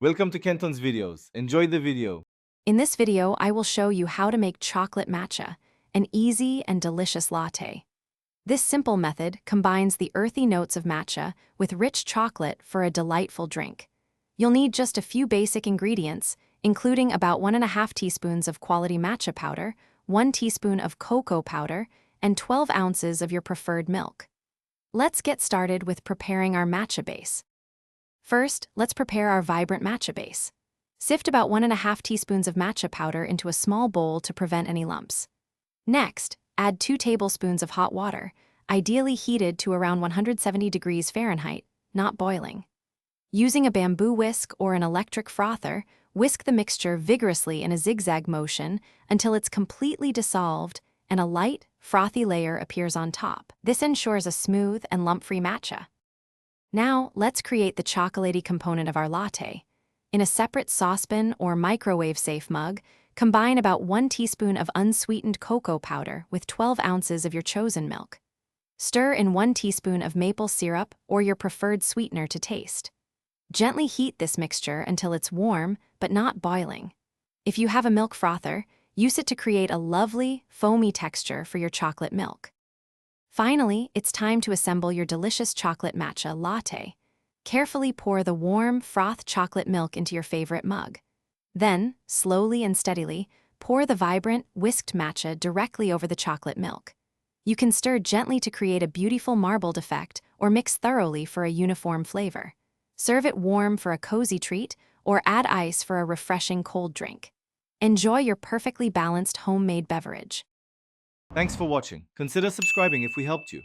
Welcome to Kenton's videos. Enjoy the video. In this video, I will show you how to make chocolate matcha, an easy and delicious latte. This simple method combines the earthy notes of matcha with rich chocolate for a delightful drink. You'll need just a few basic ingredients, including about 1.5 teaspoons of quality matcha powder, 1 teaspoon of cocoa powder, and 12 ounces of your preferred milk. Let's get started with preparing our matcha base. First, let's prepare our vibrant matcha base. Sift about 1.5 teaspoons of matcha powder into a small bowl to prevent any lumps. Next, add 2 tablespoons of hot water, ideally heated to around 170 degrees Fahrenheit, not boiling. Using a bamboo whisk or an electric frother, whisk the mixture vigorously in a zigzag motion until it's completely dissolved and a light, frothy layer appears on top. This ensures a smooth and lump-free matcha. Now, let's create the chocolatey component of our latte. In a separate saucepan or microwave-safe mug, combine about 1 teaspoon of unsweetened cocoa powder with 12 ounces of your chosen milk. Stir in 1 teaspoon of maple syrup or your preferred sweetener to taste. Gently heat this mixture until it's warm but not boiling. If you have a milk frother, use it to create a lovely, foamy texture for your chocolate milk. Finally, it's time to assemble your delicious chocolate matcha latte. Carefully pour the warm, froth chocolate milk into your favorite mug. Then, slowly and steadily, pour the vibrant, whisked matcha directly over the chocolate milk. You can stir gently to create a beautiful marbled effect or mix thoroughly for a uniform flavor. Serve it warm for a cozy treat or add ice for a refreshing cold drink. Enjoy your perfectly balanced homemade beverage. Thanks for watching. Consider subscribing if we helped you.